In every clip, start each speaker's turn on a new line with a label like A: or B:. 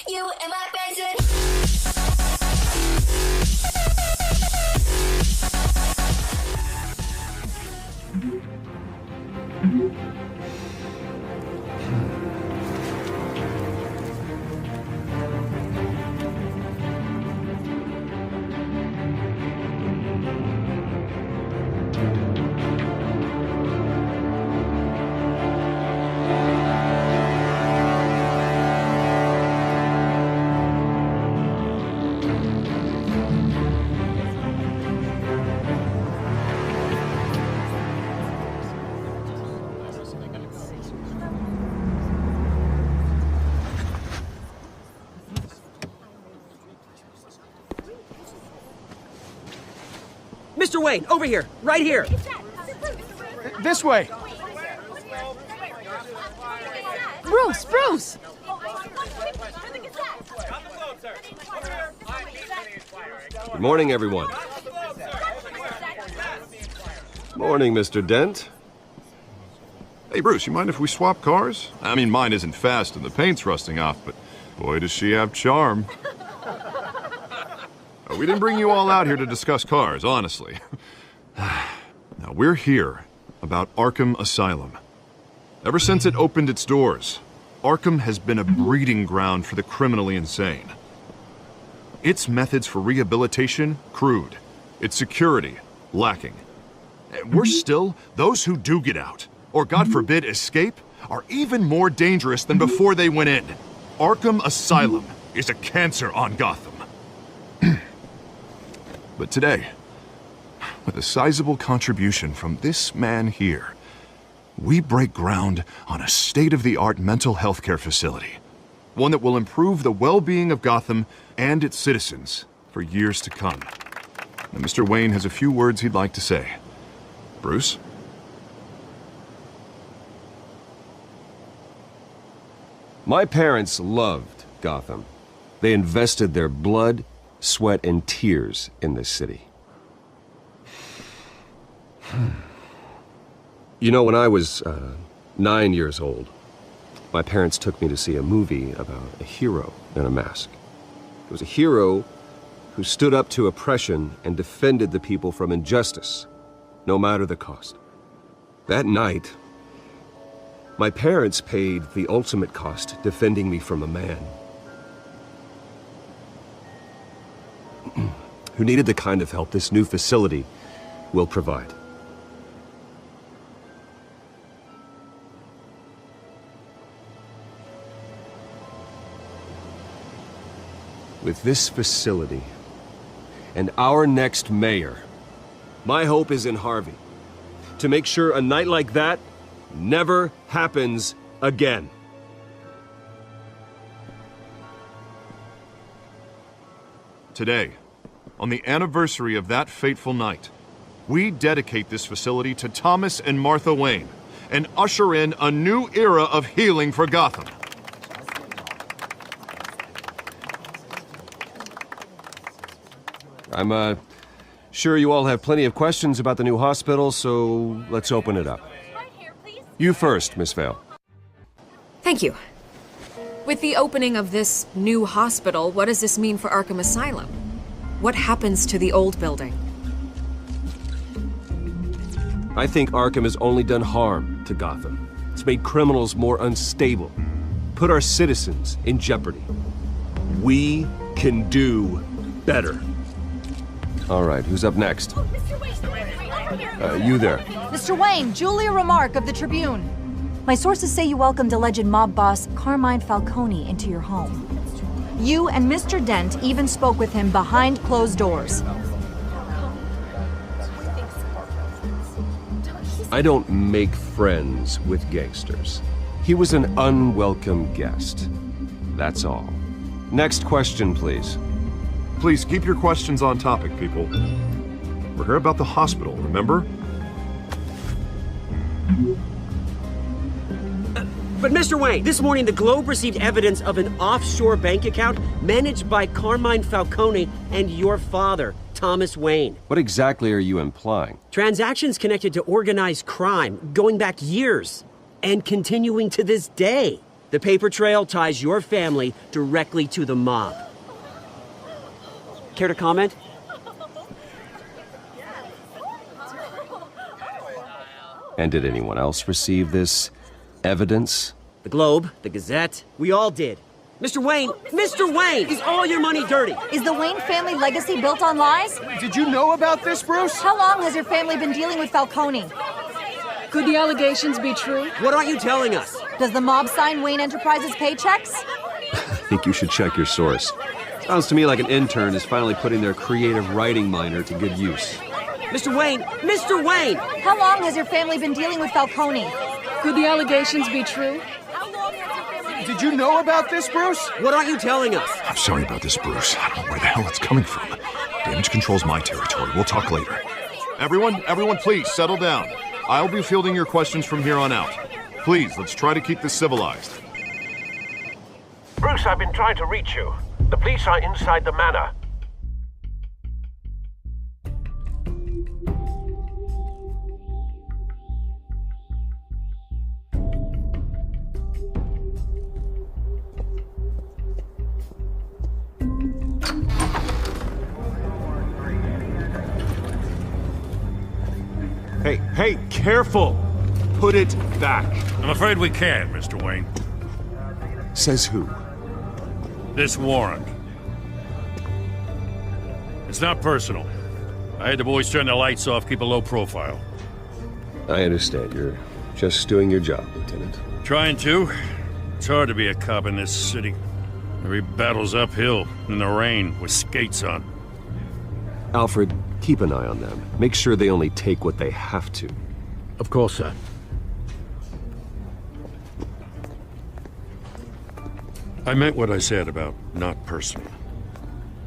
A: You and my basic.
B: Mr. Wayne, over here, right here.
C: This way.
D: Bruce!
E: Good morning, everyone. Morning, Mr. Dent.
F: Hey, Bruce, you mind if we swap cars? I mean, mine isn't fast and the paint's rusting off, but boy, does she have charm. We didn't bring you all out here to discuss cars, honestly. Now, we're here about Arkham Asylum. Ever since it opened its doors, Arkham has been a breeding ground for the criminally insane. Its methods for rehabilitation, crude. Its security, lacking. And worse still, those who do get out, or God forbid escape, are even more dangerous than before they went in. Arkham Asylum is a cancer on Gotham. But today, with a sizable contribution from this man here, we break ground on a state-of-the-art mental health care facility. One that will improve the well-being of Gotham and its citizens for years to come. Now, Mr. Wayne has a few words he'd like to say. Bruce?
E: My parents loved Gotham. They invested their blood, sweat, and tears in this city. You know, when I was 9 years old, my parents took me to see a movie about a hero in a mask. It was a hero who stood up to oppression and defended the people from injustice, no matter the cost. That night, my parents paid the ultimate cost defending me from a man who needed the kind of help this new facility will provide. With this facility and our next mayor, my hope is in Harvey, to make sure a night like that never happens again.
F: Today, on the anniversary of that fateful night, we dedicate this facility to Thomas and Martha Wayne and usher in a new era of healing for Gotham.
E: I'm sure you all have plenty of questions about the new hospital, so let's open it up. You first, Miss Vale.
D: Thank you. With the opening of this new hospital, what does this mean for Arkham Asylum? What happens to the old building?
E: I think Arkham has only done harm to Gotham. It's made criminals more unstable, put our citizens in jeopardy. We can do better. All right, who's up next? You there.
G: Mr. Wayne, Julia Remark of the Tribune. My sources say you welcomed alleged mob boss Carmine Falcone into your home. You and Mr. Dent even spoke with him behind closed doors.
E: I don't make friends with gangsters. He was an unwelcome guest. That's all. Next question, please.
F: Please keep your questions on topic, people. We're here about the hospital, remember?
B: But Mr. Wayne, this morning the Globe received evidence of an offshore bank account managed by Carmine Falcone and your father, Thomas Wayne.
E: What exactly are you implying?
B: Transactions connected to organized crime going back years and continuing to this day. The paper trail ties your family directly to the mob. Care to comment?
E: And did anyone else receive this evidence?
B: The Globe, the Gazette, we all did. Mr. Wayne, is all your money dirty?
G: Is the Wayne family legacy built on lies?
C: Did you know about this, Bruce?
G: How long has your family been dealing with Falcone?
H: Could the allegations be true?
B: What aren't you telling us?
G: Does the mob sign Wayne Enterprises paychecks?
E: I think you should check your source. Sounds to me like an intern is finally putting their creative writing minor to good use.
B: Mr. Wayne!
G: How long has your family been dealing with Falcone?
H: Could the allegations be true?
C: Did you know about this, Bruce?
B: What aren't you telling us?
F: I'm sorry about this, Bruce. I don't know where the hell it's coming from. Damage control's my territory. We'll talk later. Everyone, please, settle down. I'll be fielding your questions from here on out. Please, let's try to keep this civilized.
I: Bruce, I've been trying to reach you. The police are inside the manor.
J: Hey, careful! Put it back.
K: I'm afraid we can't, Mr. Wayne.
E: Says who?
K: This warrant. It's not personal. I had the boys turn the lights off, keep a low profile.
E: I understand. You're just doing your job, Lieutenant.
K: Trying to. It's hard to be a cop in this city. Every battle's uphill, in the rain, with skates on.
E: Alfred, keep an eye on them. Make sure they only take what they have to.
J: Of course, sir.
K: I meant what I said about not personal.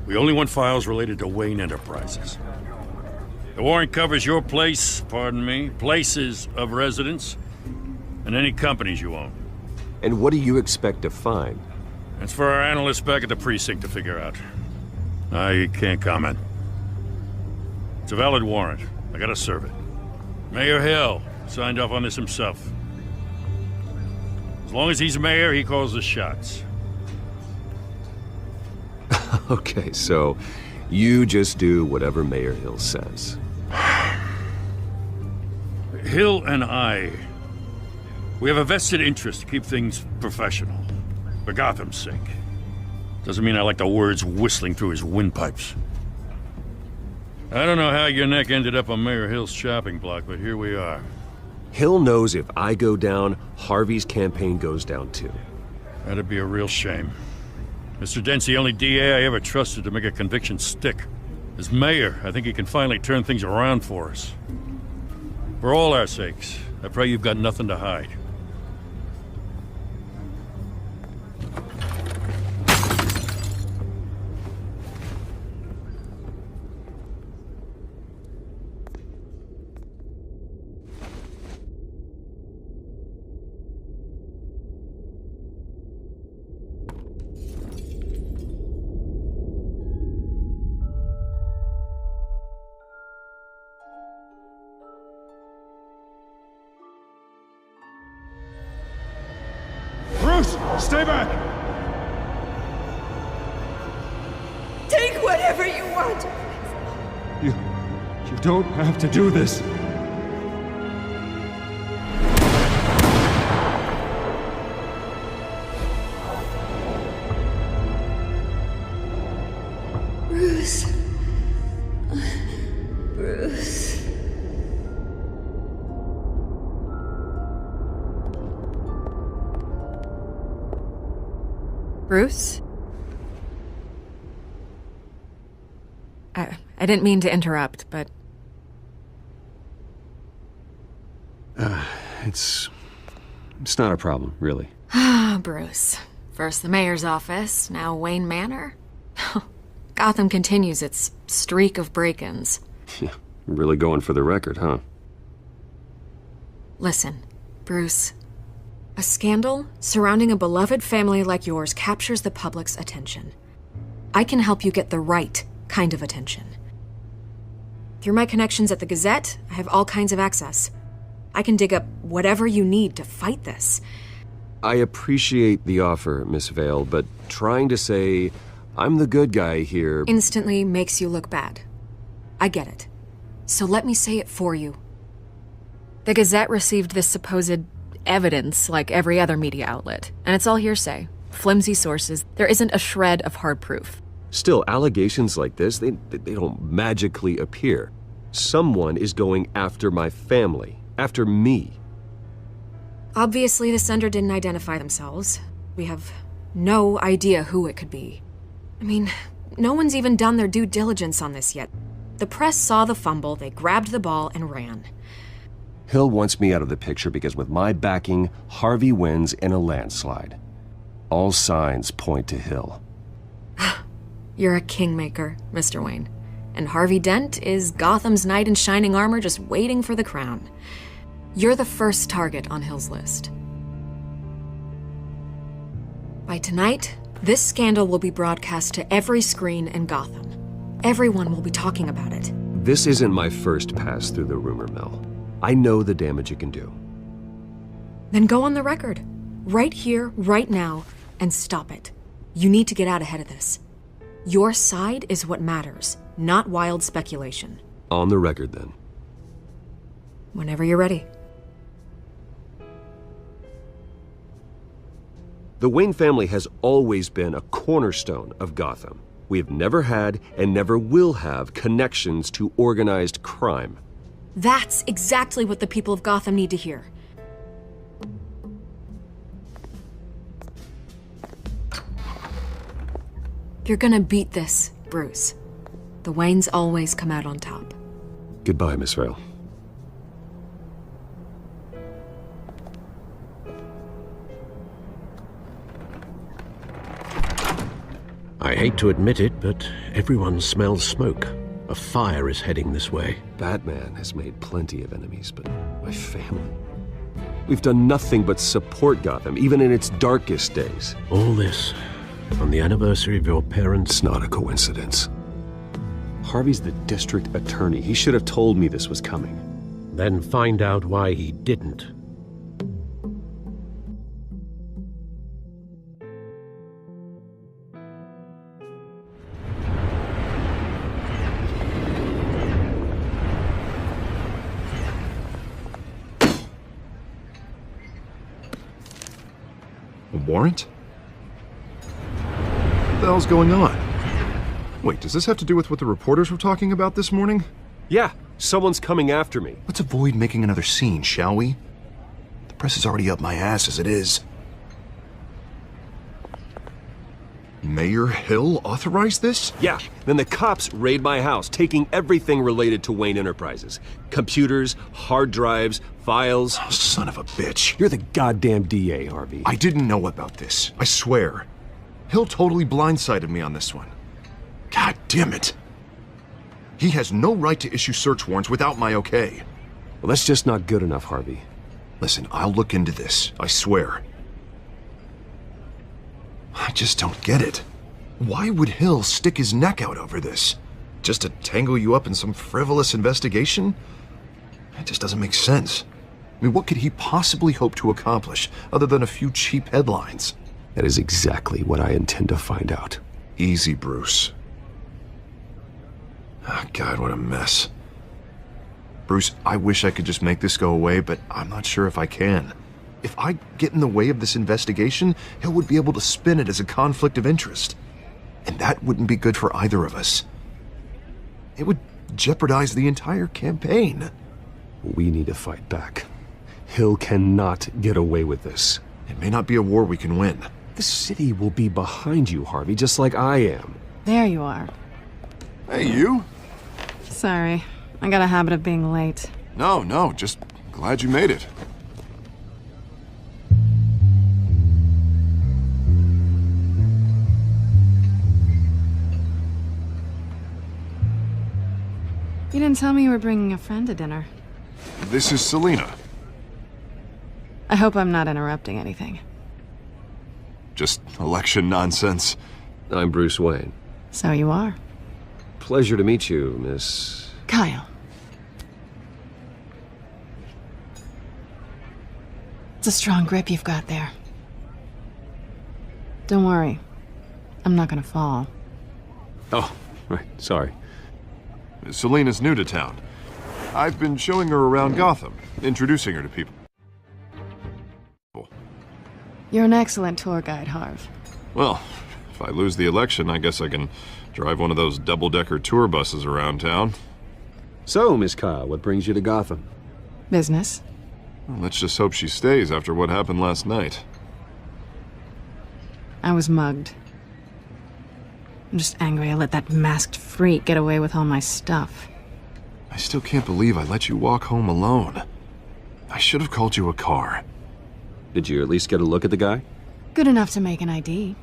K: We only want files related to Wayne Enterprises. The warrant covers your place, pardon me, places of residence, and any companies you own.
E: And what do you expect to find?
K: It's for our analysts back at the precinct to figure out. I can't comment. It's a valid warrant. I gotta serve it. Mayor Hill signed off on this himself. As long as he's mayor, he calls the shots.
E: Okay, so you just do whatever Mayor Hill says.
K: Hill and I, we have a vested interest to keep things professional. For Gotham's sake. Doesn't mean I like the words whistling through his windpipes. I don't know how your neck ended up on Mayor Hill's chopping block, but here we are.
E: Hill knows if I go down, Harvey's campaign goes down too.
K: That'd be a real shame. Mr. Dent's the only DA I ever trusted to make a conviction stick. As mayor, I think he can finally turn things around for us. For all our sakes, I pray you've got nothing to hide.
C: Bruce, stay back!
A: Take whatever you want.
C: You don't have to do this.
A: Bruce. Bruce.
D: Bruce? I didn't mean to interrupt, but...
E: It's not a problem, really.
D: Ah, Bruce. First the mayor's office, now Wayne Manor. Gotham continues its streak of break-ins.
E: Yeah, really going for the record, huh?
D: Listen, Bruce. A scandal surrounding a beloved family like yours captures the public's attention. I can help you get the right kind of attention. Through my connections at the Gazette, I have all kinds of access. I can dig up whatever you need to fight this.
E: I appreciate the offer, Miss Vale, but trying to say I'm the good guy here
D: instantly makes you look bad. I get it. So let me say it for you. The Gazette received this supposed evidence like every other media outlet, and it's all hearsay. Flimsy sources. There isn't a shred of hard proof.
E: Still, allegations like this, they don't magically appear. Someone is going after my family, after me.
D: Obviously, the sender didn't identify themselves. We have no idea who it could be. I mean, no one's even done their due diligence on this yet. The press saw the fumble, they grabbed the ball and ran.
E: Hill wants me out of the picture because with my backing, Harvey wins in a landslide. All signs point to Hill.
D: You're a kingmaker, Mr. Wayne. And Harvey Dent is Gotham's knight in shining armor just waiting for the crown. You're the first target on Hill's list. By tonight, this scandal will be broadcast to every screen in Gotham. Everyone will be talking about it.
E: This isn't my first pass through the rumor mill. I know the damage it can do.
D: Then go on the record. Right here, right now, and stop it. You need to get out ahead of this. Your side is what matters, not wild speculation.
E: On the record, then.
D: Whenever you're ready.
E: The Wayne family has always been a cornerstone of Gotham. We have never had and never will have connections to organized crime.
D: That's exactly what the people of Gotham need to hear. You're gonna beat this, Bruce. The Waynes always come out on top.
E: Goodbye, Miss Vale.
I: I hate to admit it, but everyone smells smoke. A fire is heading this way.
E: Batman has made plenty of enemies, but my family... We've done nothing but support Gotham, even in its darkest days.
I: All this on the anniversary of your parents'...
E: It's not a coincidence. Harvey's the district attorney. He should have told me this was coming.
I: Then find out why he didn't.
F: A warrant? What the hell's going on? Wait, does this have to do with what the reporters were talking about this morning?
E: Yeah, someone's coming after me.
F: Let's avoid making another scene, shall we? The press is already up my ass as it is. Mayor Hill authorized this?
E: Yeah, then the cops raid my house, taking everything related to Wayne Enterprises. Computers, hard drives, files.
F: Oh, son of a bitch.
E: You're the goddamn DA, Harvey.
F: I didn't know about this. I swear. Hill totally blindsided me on this one. God damn it. He has no right to issue search warrants without my okay.
E: Well, that's just not good enough, Harvey.
F: Listen, I'll look into this. I swear. I just don't get it. Why would Hill stick his neck out over this? Just to tangle you up in some frivolous investigation? It just doesn't make sense. I mean, what could he possibly hope to accomplish other than a few cheap headlines?
E: That is exactly what I intend to find out.
F: Easy, Bruce. Oh, God, what a mess. Bruce, I wish I could just make this go away, but I'm not sure if I can. If I get in the way of this investigation, Hill would be able to spin it as a conflict of interest. And that wouldn't be good for either of us. It would jeopardize the entire campaign.
E: We need to fight back. Hill cannot get away with this.
F: It may not be a war we can win.
E: The city will be behind you, Harvey, just like I am.
L: There you are.
F: Hey, you?
L: Sorry. I got a habit of being late.
F: No, just glad you made it.
L: You didn't tell me you were bringing a friend to dinner.
F: This is Selina.
L: I hope I'm not interrupting anything.
F: Just election nonsense.
E: I'm Bruce Wayne.
L: So you are.
E: Pleasure to meet you, Miss...
L: Kyle. It's a strong grip you've got there. Don't worry. I'm not gonna fall.
E: Oh, right, sorry.
F: Selena's new to town. I've been showing her around Gotham, introducing her to people.
L: You're an excellent tour guide, Harv.
F: Well, if I lose the election, I guess I can drive one of those double-decker tour buses around town.
E: So, Miss Ka, what brings you to Gotham?
L: Business.
F: Well, let's just hope she stays after what happened last night.
L: I was mugged. I'm just angry I let that masked freak get away with all my stuff.
F: I still can't believe I let you walk home alone. I should have called you a car.
E: Did you at least get a look at the guy?
L: Good enough to make an ID.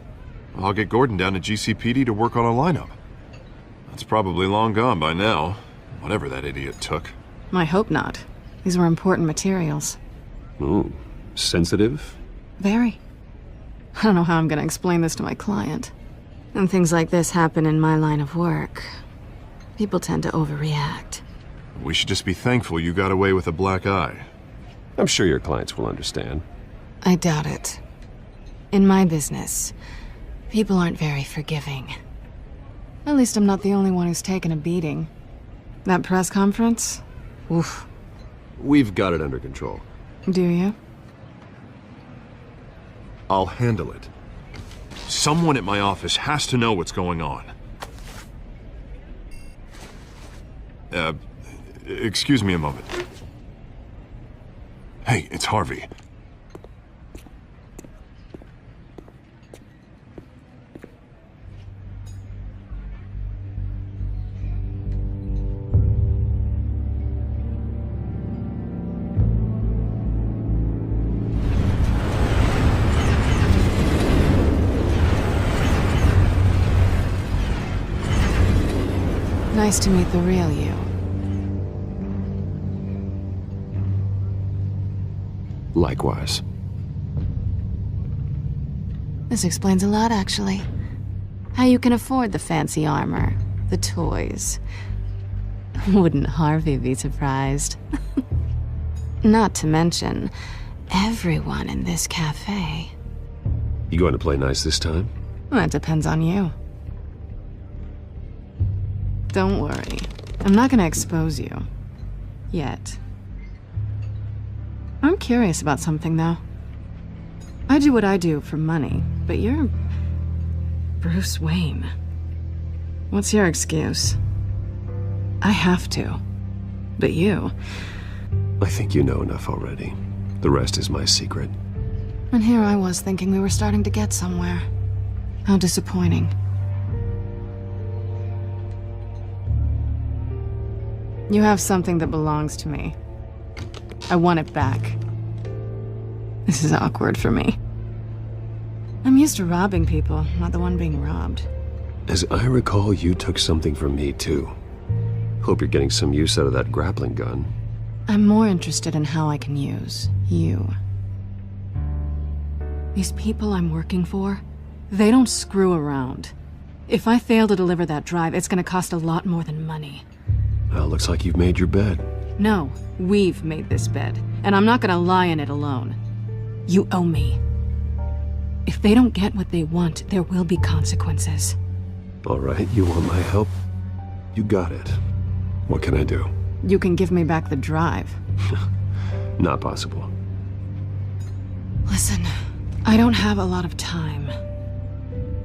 F: I'll get Gordon down to GCPD to work on a lineup. That's probably long gone by now, whatever that idiot took.
L: I hope not. These were important materials.
E: Ooh, sensitive?
L: Very. I don't know how I'm gonna explain this to my client. When things like this happen in my line of work, people tend to overreact.
F: We should just be thankful you got away with a black eye.
E: I'm sure your clients will understand.
L: I doubt it. In my business, people aren't very forgiving. At least I'm not the only one who's taken a beating. That press conference? Oof.
E: We've got it under control.
L: Do you?
F: I'll handle it. Someone at my office has to know what's going on. Excuse me a moment. Hey, it's Harvey.
L: Nice to meet the real you.
E: Likewise.
L: This explains a lot, actually. How you can afford the fancy armor, the toys. Wouldn't Harvey be surprised? Not to mention, everyone in this cafe.
E: You going to play nice this time?
L: That depends on you. Don't worry. I'm not gonna expose you. Yet. I'm curious about something, though. I do what I do for money, but you're Bruce Wayne. What's your excuse? I have to. But you...
E: I think you know enough already. The rest is my secret.
L: And here I was thinking we were starting to get somewhere. How disappointing. You have something that belongs to me. I want it back. This is awkward for me. I'm used to robbing people, not the one being robbed.
E: As I recall, you took something from me, too. Hope you're getting some use out of that grappling gun.
L: I'm more interested in how I can use you. These people I'm working for, they don't screw around. If I fail to deliver that drive, it's gonna cost a lot more than money.
E: Well, looks like you've made your bed.
L: No, we've made this bed, and I'm not gonna lie in it alone. You owe me. If they don't get what they want, there will be consequences.
E: All right, you want my help? You got it. What can I do?
L: You can give me back the drive.
E: Not possible.
L: Listen, I don't have a lot of time.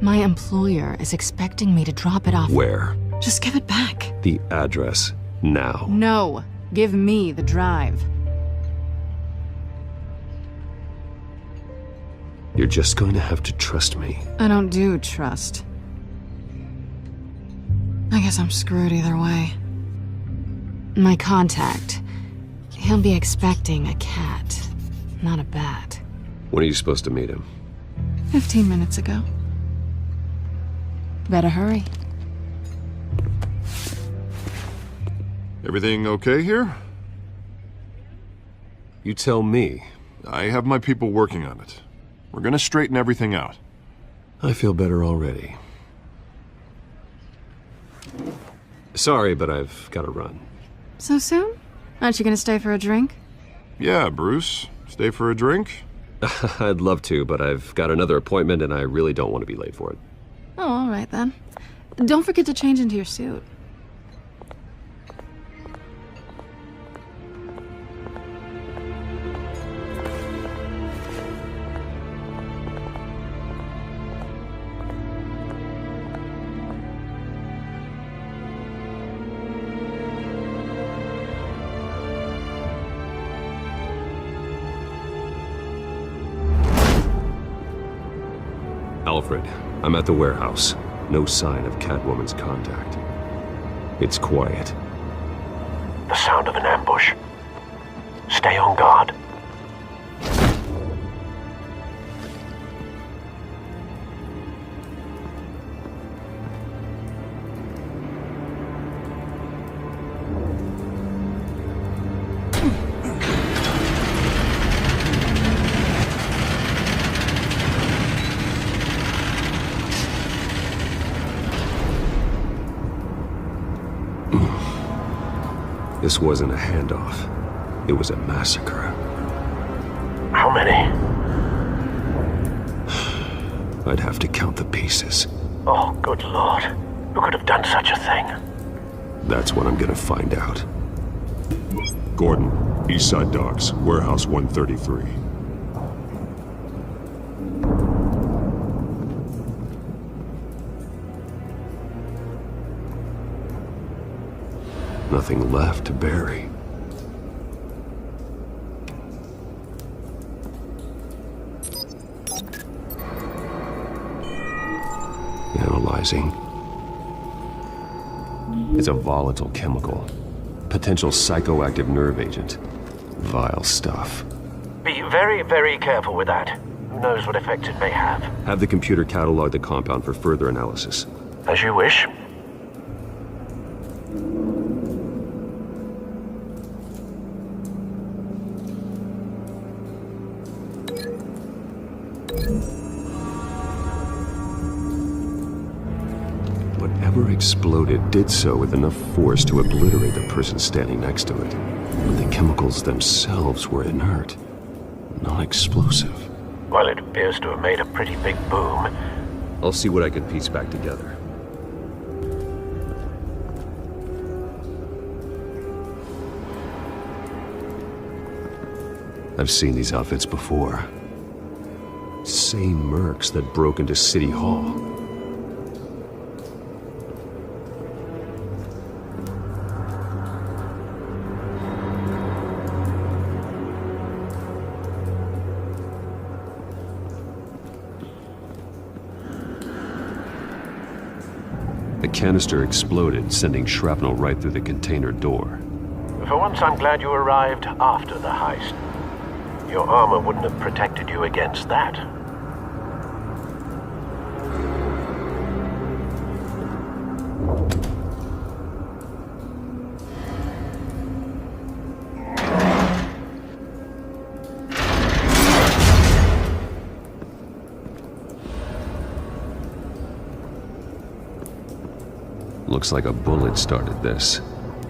L: My employer is expecting me to drop it off.
E: Where?
L: Just give it back.
E: The address, now.
L: No, give me the drive.
E: You're just going to have to trust me.
L: I don't do trust. I guess I'm screwed either way. My contact, he'll be expecting a cat, not a bat.
E: When are you supposed to meet him?
L: 15 minutes ago. Better hurry.
F: Everything okay here?
E: You tell me.
F: I have my people working on it. We're gonna straighten everything out.
E: I feel better already. Sorry, but I've got to run.
L: So soon? Aren't you gonna stay for a drink?
F: Yeah, Bruce. Stay for a drink?
E: I'd love to, but I've got another appointment and I really don't want to be late for it.
L: Oh, all right then. Don't forget to change into your suit.
E: Alfred, I'm at the warehouse. No sign of Catwoman's contact. It's quiet.
I: The sound of an ambush. Stay on guard.
E: This wasn't a handoff. It was a massacre.
I: How many?
E: I'd have to count the pieces.
I: Oh, good lord. Who could have done such a thing?
E: That's what I'm gonna find out.
C: Gordon, Eastside Docks, Warehouse 133.
E: Nothing left to bury. Analyzing. It's a volatile chemical. Potential psychoactive nerve agent. Vile stuff.
I: Be very, very careful with that. Who knows what effect it may have.
E: Have the computer catalog the compound for further analysis.
I: As you wish.
E: Whatever exploded did so with enough force to obliterate the person standing next to it. But the chemicals themselves were inert, non-explosive.
I: Well, it appears to have made a pretty big boom.
E: I'll see what I can piece back together. I've seen these outfits before. Same mercs that broke into City Hall. The canister exploded, sending shrapnel right through the container door.
I: For once, I'm glad you arrived after the heist. Your armor wouldn't have protected you against that.
E: Looks like a bullet started this.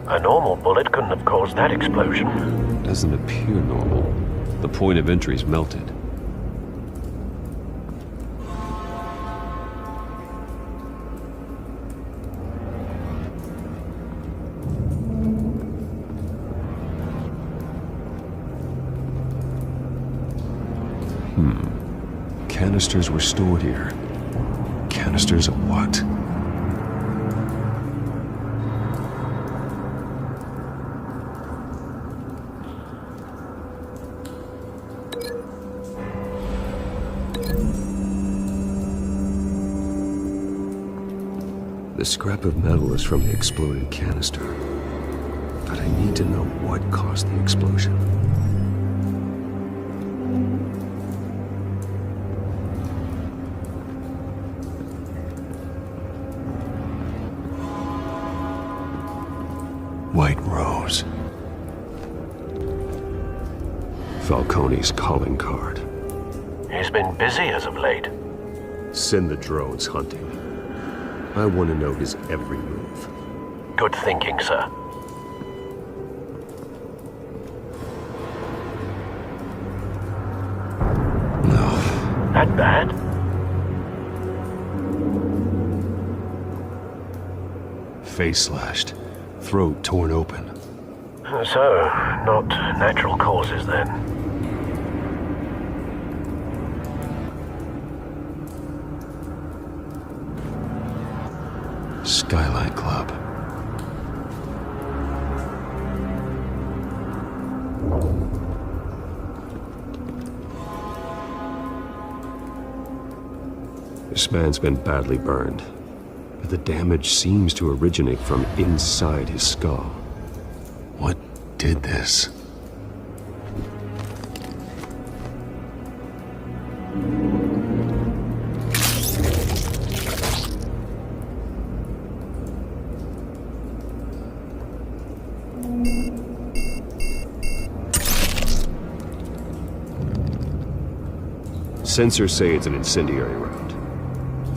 I: A normal bullet couldn't have caused that explosion.
E: Doesn't appear normal. The point of entry's melted. Canisters were stored here. Canisters of what? The scrap of metal is from the exploded canister. But I need to know what caused the explosion. White Rose. Falcone's calling card.
I: He's been busy as of late.
E: Send the drones hunting. I want to know his every move.
I: Good thinking, sir. That bad?
E: Face slashed, throat torn open.
I: So, not natural causes then.
E: Skyline Club. This man's been badly burned, but the damage seems to originate from inside his skull. What did this? Sensors say it's an incendiary round.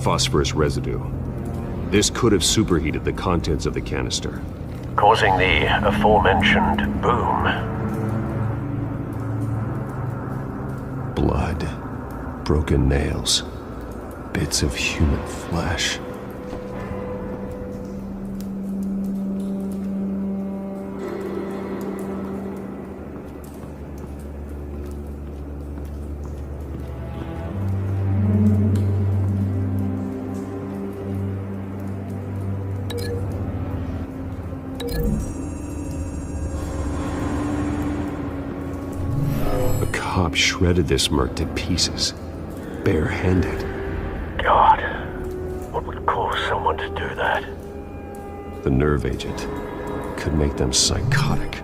E: Phosphorus residue. This could have superheated the contents of the canister,
I: Causing the aforementioned boom.
E: Blood, broken nails, bits of human flesh. Shredded this merc to pieces, barehanded.
I: God, what would cause someone to do that?
E: The nerve agent could make them psychotic.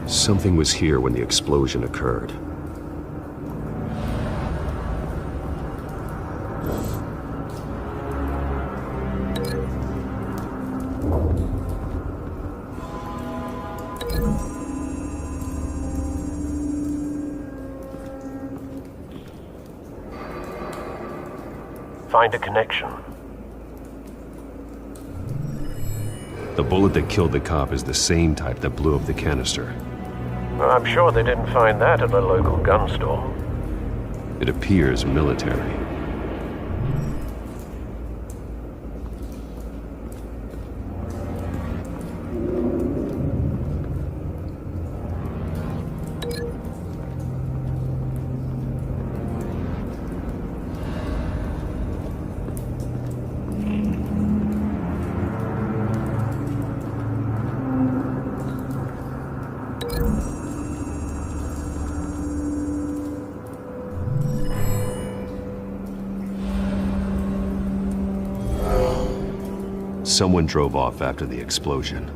E: Something was here when the explosion occurred.
I: Find a connection.
E: The bullet that killed the cop is the same type that blew up the canister.
I: I'm sure they didn't find that at a local gun store.
E: It appears military. Someone drove off after the explosion.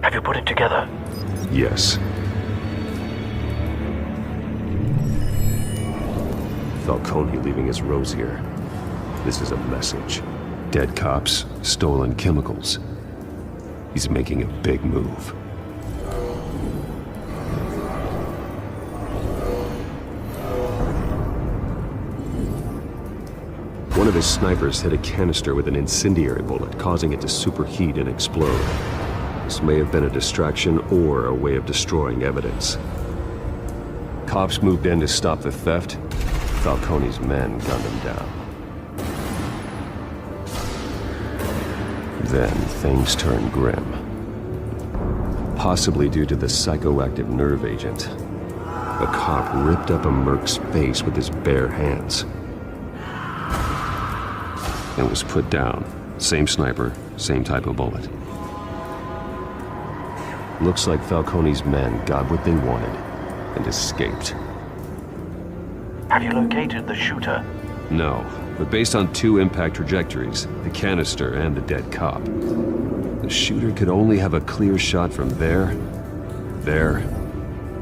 I: Have you put it together?
E: Yes. Falcone leaving his rose here. This is a message. Dead cops, stolen chemicals. He's making a big move. One of his snipers hit a canister with an incendiary bullet, causing it to superheat and explode. This may have been a distraction or a way of destroying evidence. Cops moved in to stop the theft. Falcone's men gunned him down. Then things turned grim. Possibly due to the psychoactive nerve agent. A cop ripped up a merc's face with his bare hands. And was put down. Same sniper, same type of bullet. Looks like Falcone's men got what they wanted and escaped.
I: Have you located the shooter?
E: No, but based on two impact trajectories, the canister and the dead cop, the shooter could only have a clear shot from there,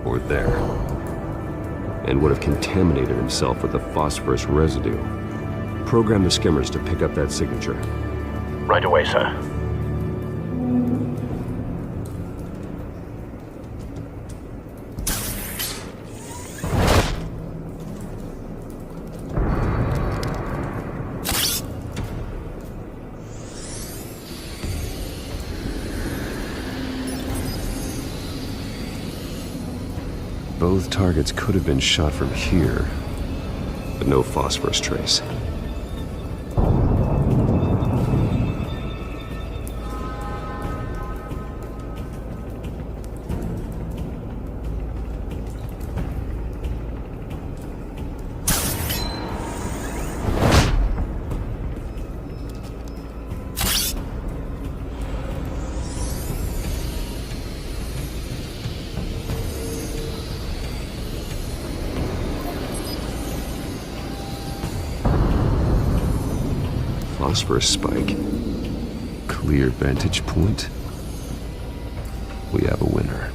E: or there, and would have contaminated himself with the phosphorus residue. program the skimmers to pick up that signature.
I: Right away, sir.
E: Both targets could have been shot from here, but no phosphorus trace. Phosphorus spike. Clear vantage point. We have a winner.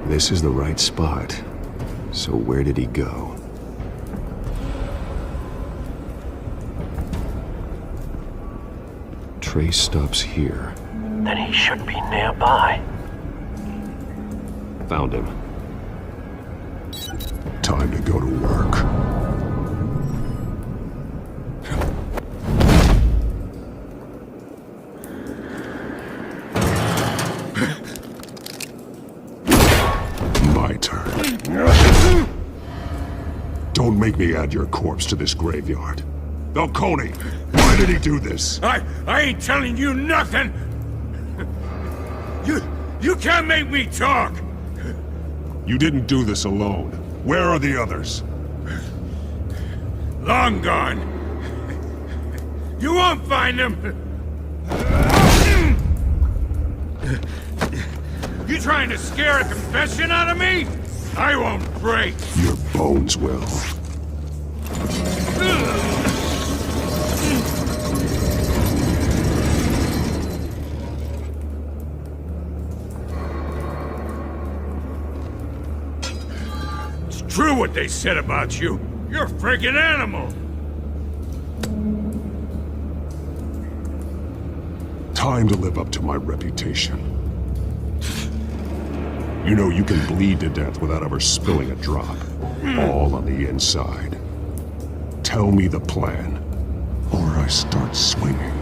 E: This is the right spot. So where did he go? Trace stops here.
I: Then he should be nearby.
E: Found him.
C: Time to go to work. My turn. Don't make me add your corpse to this graveyard. Falcone, why did he do this?
K: I ain't telling you nothing! You can't make me talk!
C: You didn't do this alone. Where are the others?
K: Long gone. You won't find them! You trying to scare a confession out of me? I won't break!
C: Your bones will.
K: True what they said about you. You're a friggin' animal.
C: Time to live up to my reputation. You know you can bleed to death without ever spilling a drop. All on the inside. Tell me the plan, or I start swinging.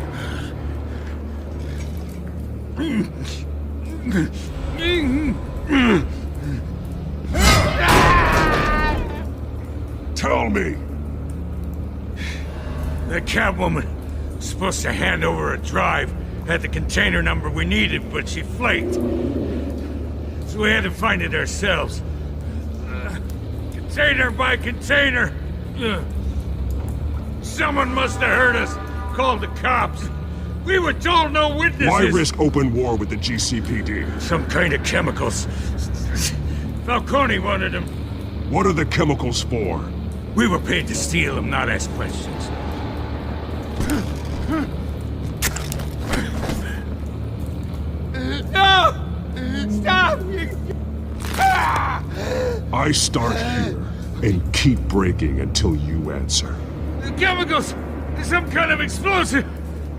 C: Tell me!
K: The Catwoman was supposed to hand over a drive, had the container number we needed, but she flaked. So we had to find it ourselves. Container by container. Someone must have heard us, called the cops. We were told no witnesses.
C: Why risk open war with the GCPD?
K: Some kind of chemicals. Falcone wanted them.
C: What are the chemicals for?
K: We were paid to steal them, not ask questions. No! Stop!
C: I start here and keep breaking until you answer.
K: The chemicals! Some kind of explosive!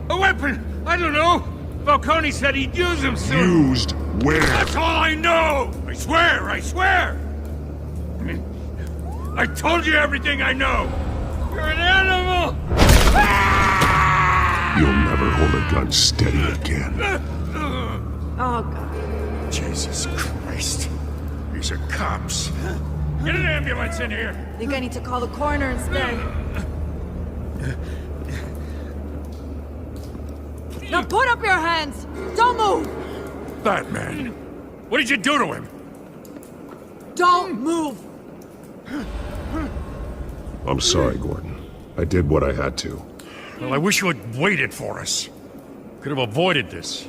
K: A weapon! I don't know! Falcone said he'd use them soon!
C: Used where?
K: That's all I know! I swear! I swear! I told you everything I know! You're an animal!
C: You'll never hold a gun steady again.
A: Oh, God.
K: Jesus Christ. These are cops. Get an ambulance in here!
G: I think I need to call the coroner instead. Now put up your hands! Don't move!
K: Batman, what did you do to him?
G: Don't move!
C: I'm sorry, Gordon. I did what I had to.
K: Well, I wish you had waited for us. Could have avoided this.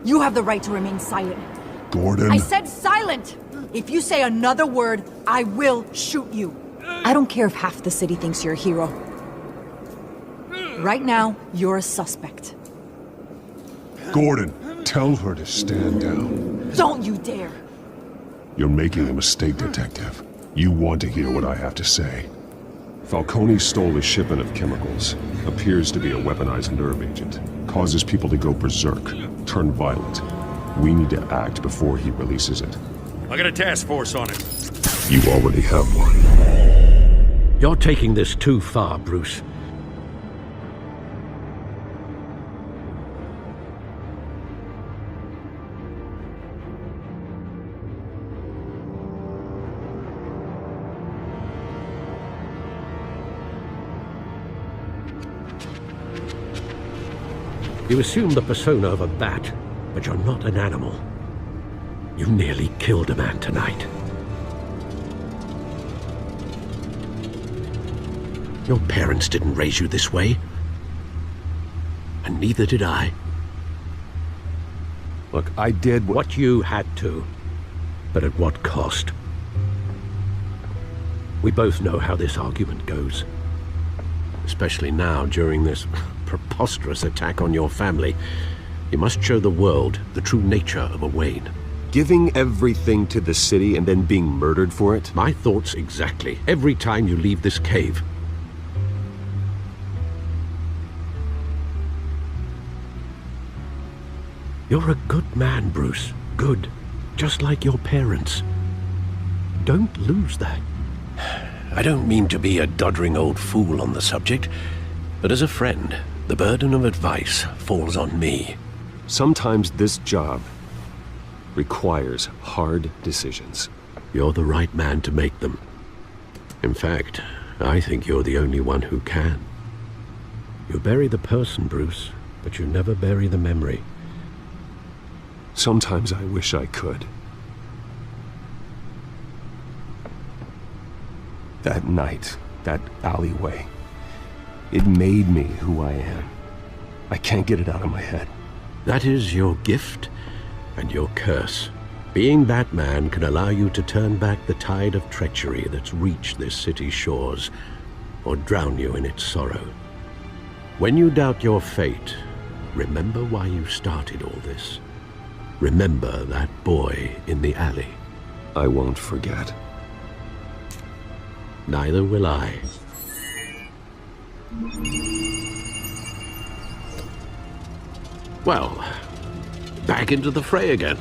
G: You have the right to remain silent.
C: Gordon?
G: I said silent! If you say another word, I will shoot you. I don't care if half the city thinks you're a hero. Right now, you're a suspect.
C: Gordon, Tell her to stand down.
A: Don't you dare!
C: You're making a mistake, Detective. You want to hear what I have to say. Falcone stole a shipment of chemicals. Appears to be a weaponized nerve agent. Causes people to go berserk, turn violent. We need to act before he releases it.
K: I got a task force on it.
C: You already have one.
I: You're taking this too far, Bruce. You assume the persona of a bat, but you're not an animal. You nearly killed a man tonight. Your parents didn't raise you this way. And neither did I.
E: Look, I did
I: what you had to, but at what cost? We both know how this argument goes. Especially now, during this preposterous attack on your family. You must show the world the true nature of a Wayne.
E: Giving everything to the city and then being murdered for it?
I: My thoughts exactly. Every time you leave this cave. You're a good man, Bruce. Good. Just like your parents. Don't lose that. I don't mean to be a doddering old fool on the subject, but as a friend, the burden of advice falls on me.
E: Sometimes this job requires hard decisions.
I: You're the right man to make them. In fact, I think you're the only one who can. You bury the person, Bruce, but you never bury the memory.
E: Sometimes I wish I could. That night, that alleyway, it made me who I am. I can't get it out of my head.
I: That is your gift and your curse. Being that man can allow you to turn back the tide of treachery that's reached this city's shores, or drown you in its sorrow. When you doubt your fate, remember why you started all this. Remember that boy in the alley.
E: I won't forget.
I: Neither will I. Well, back into the fray again.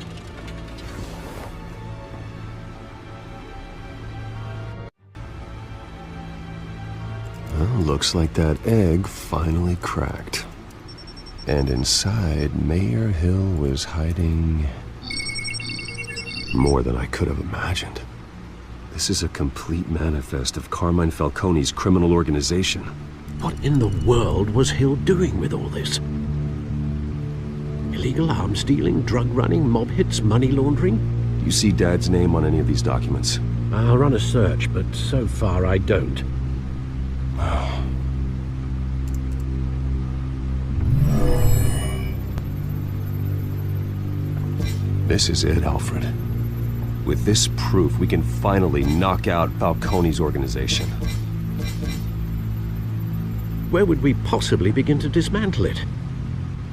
E: Well, looks like that egg finally cracked. And inside, Mayor Hill was hiding more than I could have imagined. This is a complete manifest of Carmine Falcone's criminal organization.
I: What in the world was Hill doing with all this? Illegal arms dealing, drug running, mob hits, money laundering?
E: Do you see Dad's name on any of these documents?
I: I'll run a search, but so far I don't.
E: This is it, Alfred. With this proof, we can finally knock out Falcone's organization.
I: Where would we possibly begin to dismantle it?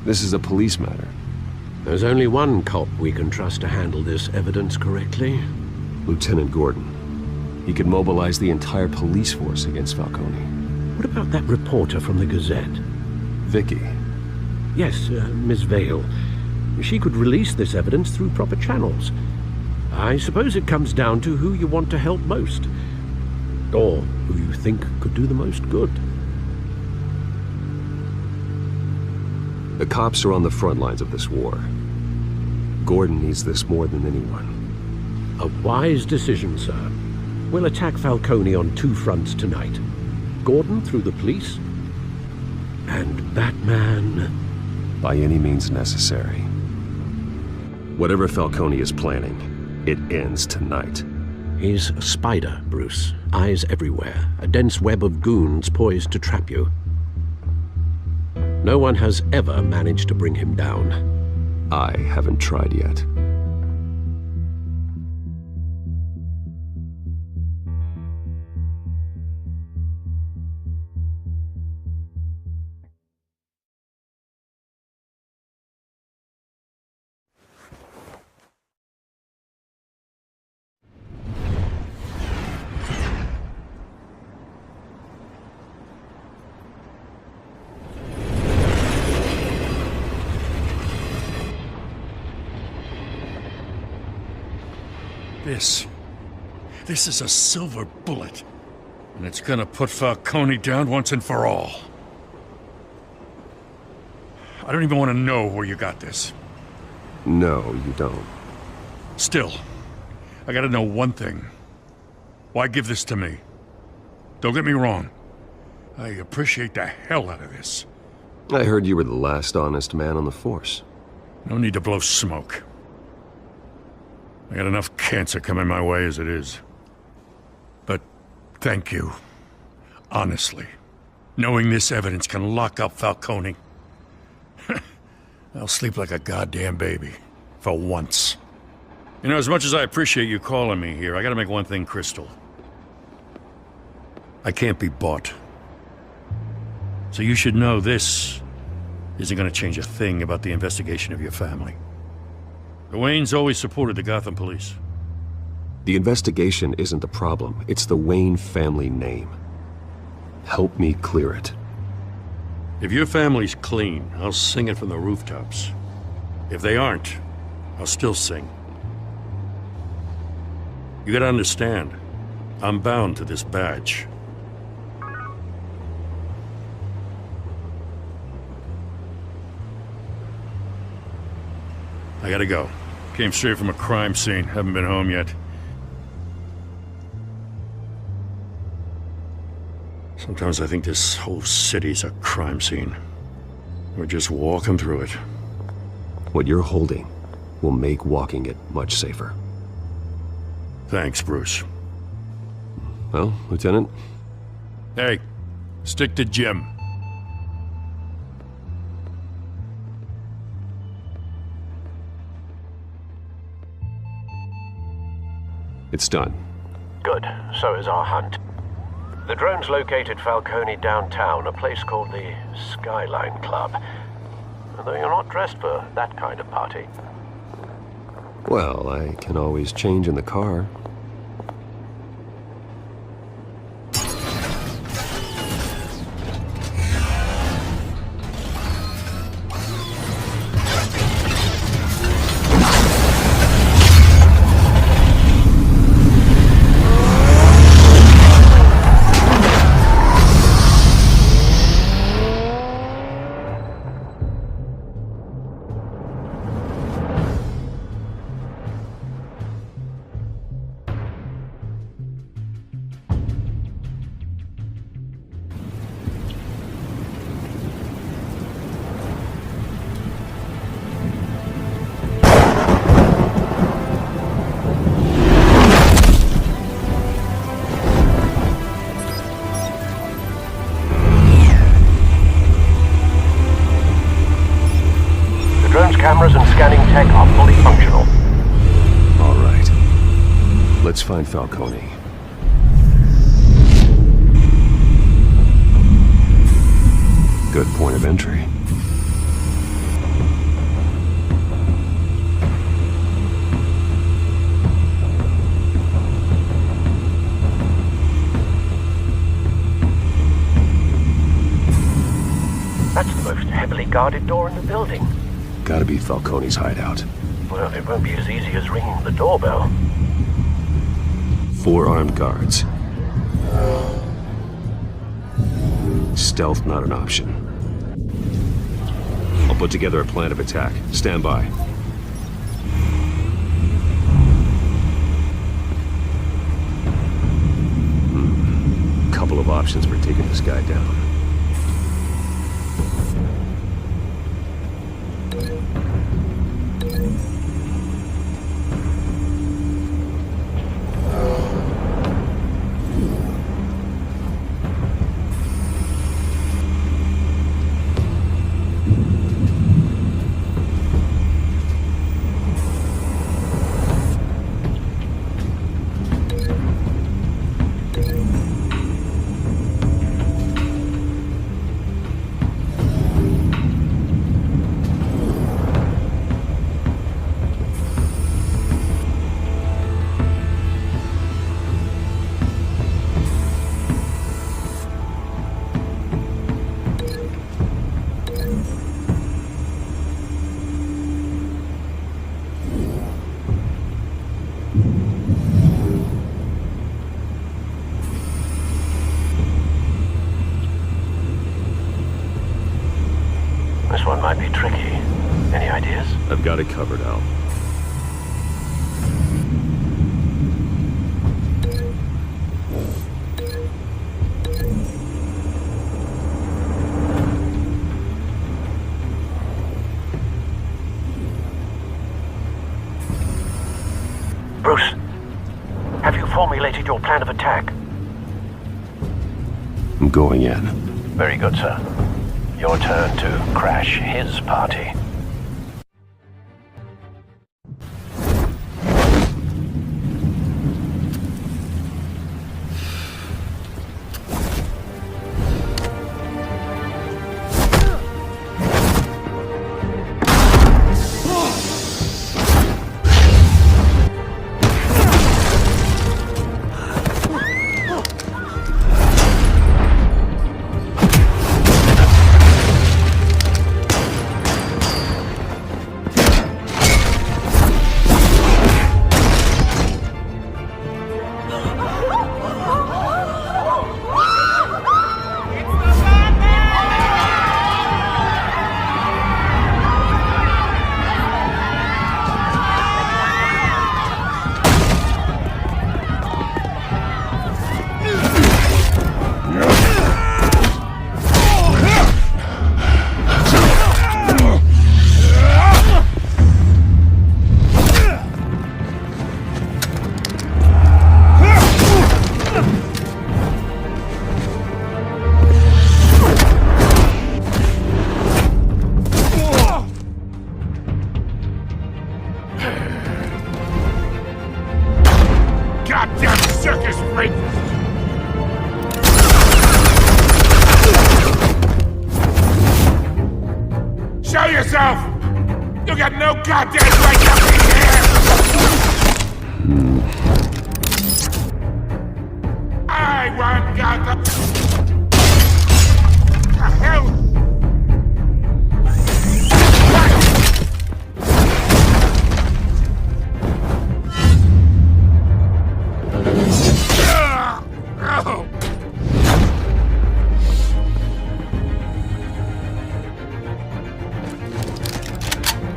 E: This is a police matter.
I: There's only one cop we can trust to handle this evidence correctly.
E: Lieutenant Gordon. He could mobilize the entire police force against Falcone.
I: What about that reporter from the Gazette?
E: Vicky.
I: Yes, Miss Vale. She could release this evidence through proper channels. I suppose it comes down to who you want to help most. Or who you think could do the most good.
E: The cops are on the front lines of this war. Gordon needs this more than anyone.
I: A wise decision, sir. We'll attack Falcone on two fronts tonight. Gordon through the police, and Batman...
E: by any means necessary. Whatever Falcone is planning, it ends tonight.
I: He's a spider, Bruce. Eyes everywhere. A dense web of goons poised to trap you. No one has ever managed to bring him down.
E: I haven't tried yet.
K: This is a silver bullet. And it's gonna put Falcone down once and for all. I don't even want to know where you got this.
E: No, you don't.
K: Still, I gotta know one thing. Why give this to me? Don't get me wrong. I appreciate the hell out of this.
E: I heard you were the last honest man on the force.
K: No need to blow smoke. I got enough cancer coming my way as it is. But thank you. Honestly. Knowing this evidence can lock up Falcone. I'll sleep like a goddamn baby. For once. You know, as much as I appreciate you calling me here, I gotta make one thing crystal. I can't be bought. So you should know this isn't gonna change a thing about the investigation of your family. The Waynes always supported the Gotham police.
E: The investigation isn't the problem. It's the Wayne family name. Help me clear it.
K: If your family's clean, I'll sing it from the rooftops. If they aren't, I'll still sing. You gotta understand, I'm bound to this badge. I gotta go. Came straight from a crime scene. Haven't been home yet. Sometimes I think this whole city's a crime scene. We're just walking through it.
E: What you're holding will make walking it much safer.
K: Thanks, Bruce.
E: Well, Lieutenant?
K: Hey, stick to Jim.
E: It's done.
I: Good. So is our hunt. The drones located Falcone downtown, a place called the Skyline Club. Although you're not dressed for that kind of party.
E: Well, I can always change in the car.
I: Cameras and scanning tech are fully functional.
E: All right. Let's find Falcone. Good point of entry.
I: That's the most heavily guarded door in the building.
E: Gotta be Falcone's hideout.
I: Well, it won't be as easy as ringing the doorbell.
E: 4 armed guards. Stealth not an option. I'll put together a plan of attack. Stand by. Couple of options for taking this guy down. I've got it covered, Al.
M: Bruce, have you formulated your plan of attack?
C: I'm going in.
M: Very good, sir. Your turn to crash his party.
N: Show yourself! You got no goddamn right to be here! I want Gotham! The hell?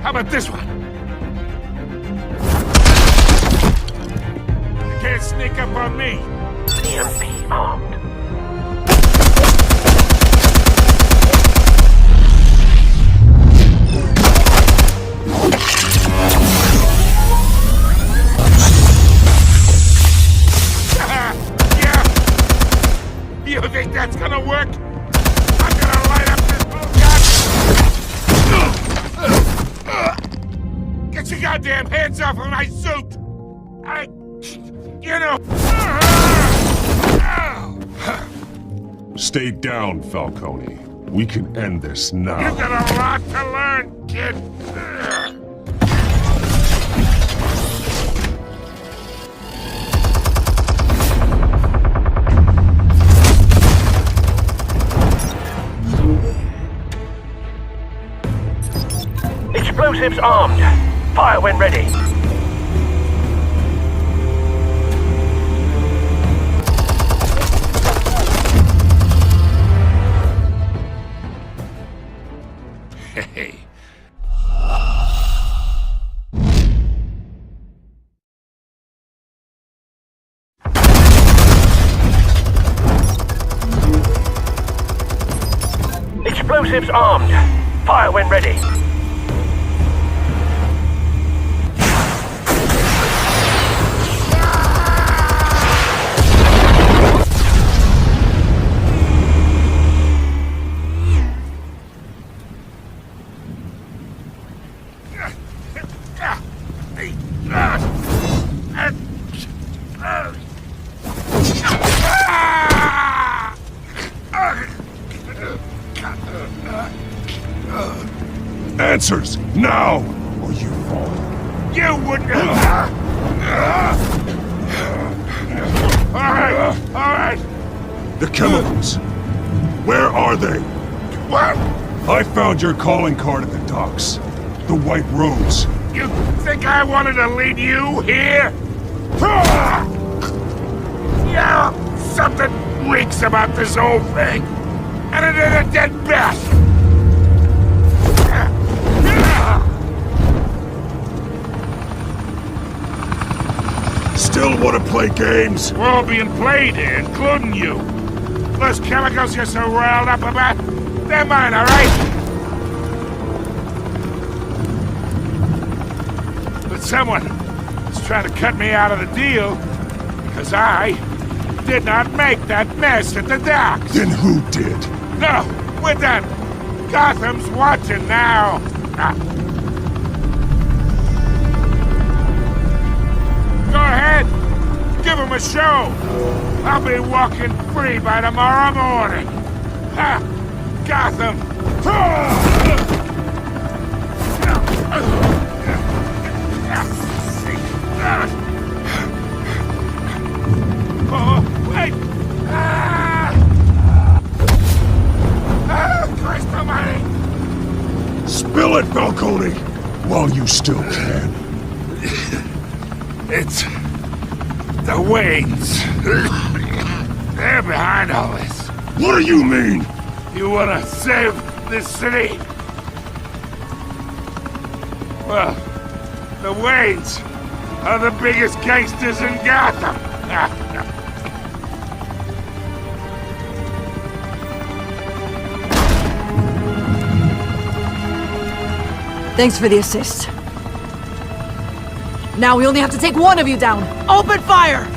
N: How about this one? You can't sneak up on me.
M: EMP armed.
N: Yeah. You think that's gonna work? I'm gonna light up this bullshit. Get your goddamn hands off of my suit!
C: Stay down, Falcone. We can end this now.
N: You've got a lot to learn, kid.
M: Explosives armed. Fire when ready.
N: Hey.
M: Explosives armed. Fire when ready.
C: Answers, now, or you fall.
N: You wouldn't. All right.
C: The chemicals. Where are they?
N: What?
C: I found your calling card at the docks. The White Rose.
N: You think I wanted to lead you here? Yeah, something reeks about this whole thing. And it is a dead bat.
C: still want to play games?
N: We're all being played here, including you. Those chemicals you're so riled up about, they're mine, all right? But someone is trying to cut me out of the deal because I did not make that mess at the docks.
C: Then who did?
N: No, we're done. Gotham's watching now. Go ahead. Give him a show. I'll be walking free by tomorrow morning. Ha! Gotham. Oh, wait! Christ almighty!
C: Spill it, Falcone, while you still can.
N: It's the Waynes. They're behind all this.
C: What do you mean?
N: You wanna save this city? Well, the Waynes are the biggest gangsters in Gotham.
A: Thanks for the assist. Now we only have to take one of you down. Open fire!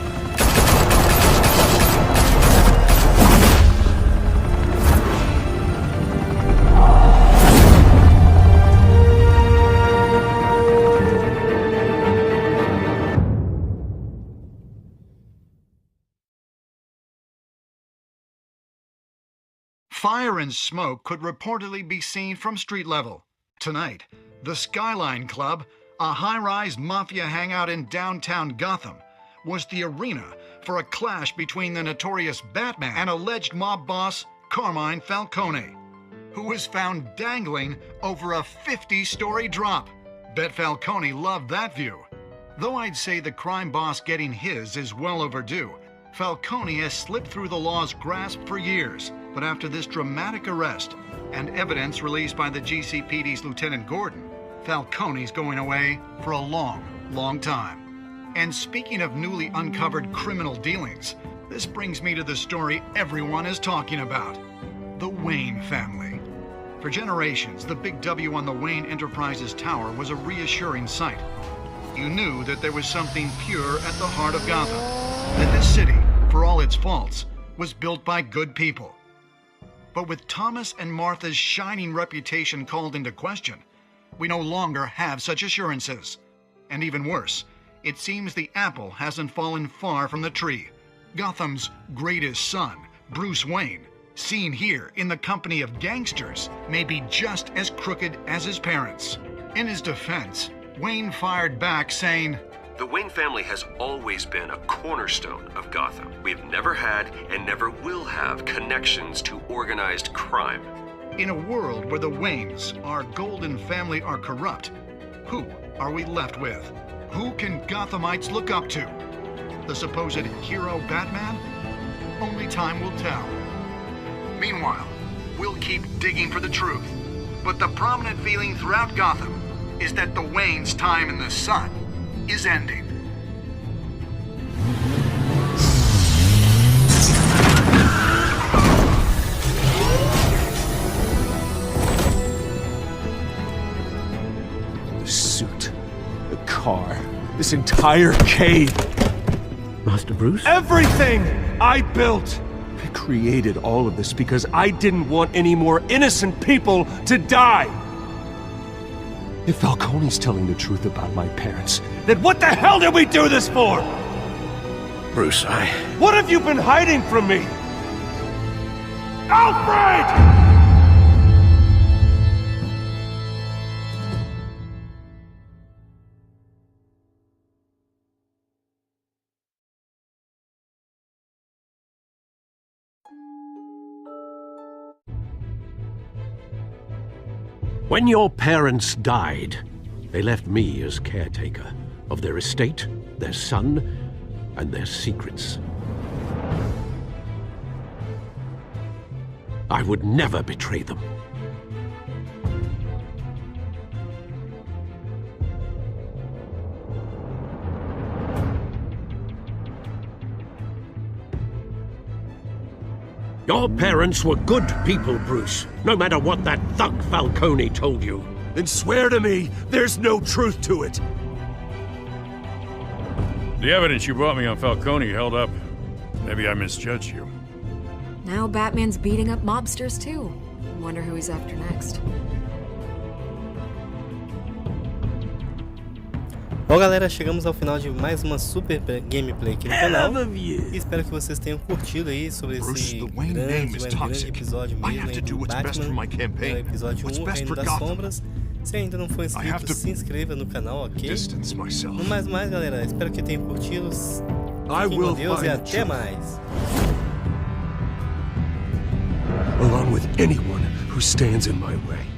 O: Fire and smoke could reportedly be seen from street level. Tonight, the Skyline Club, a high-rise mafia hangout in downtown Gotham, was the arena for a clash between the notorious Batman and alleged mob boss Carmine Falcone, who was found dangling over a 50-story drop. Bet Falcone loved that view. Though I'd say the crime boss getting his is well overdue, Falcone has slipped through the law's grasp for years, but after this dramatic arrest and evidence released by the GCPD's Lieutenant Gordon, Falcone's going away for a long, long time. And speaking of newly uncovered criminal dealings, this brings me to the story everyone is talking about: the Wayne family. For generations, the big W on the Wayne Enterprises Tower was a reassuring sight. You knew that there was something pure at the heart of Gotham, that this city, for all its faults, was built by good people. But with Thomas and Martha's shining reputation called into question, we no longer have such assurances. And even worse, it seems the apple hasn't fallen far from the tree. Gotham's greatest son, Bruce Wayne, seen here in the company of gangsters, may be just as crooked as his parents. In his defense, Wayne fired back saying,
E: "The Wayne family has always been a cornerstone of Gotham. We've never had and never will have connections to organized crime."
O: In a world where the Waynes, our golden family, are corrupt, who are we left with? Who can Gothamites look up to? The supposed hero Batman? Only time will tell. Meanwhile, we'll keep digging for the truth. But the prominent feeling throughout Gotham is that the Waynes' time in the sun is ending.
J: The suit, the car, this entire cave.
I: Master Bruce?
J: Everything I built! I created all of this because I didn't want any more innocent people to die. If Falcone's telling the truth about my parents, then what the hell did we do this for?
I: Bruce,
J: What have you been hiding from me? Alfred!
I: When your parents died, they left me as caretaker of their estate, their son, and their secrets. I would never betray them. Your parents were good people, Bruce, no matter what that thug Falcone told you.
J: Then swear to me there's no truth to it.
K: The evidence you brought me on Falcone held up. Maybe I misjudged you.
D: Now Batman's beating up mobsters, too. Wonder who he's after next.
P: Bom, galera, chegamos ao final de mais uma super gameplay aqui no canal. E espero que vocês tenham curtido aí sobre esse grande episódio mesmo do Batman, episódio 1, Reino das Sombras. Se ainda não for inscrito, se inscreva no canal, ok? No mais, galera, espero que tenham curtido. Fiquem com Deus e até mais.
J: Along with anyone who stands in my way.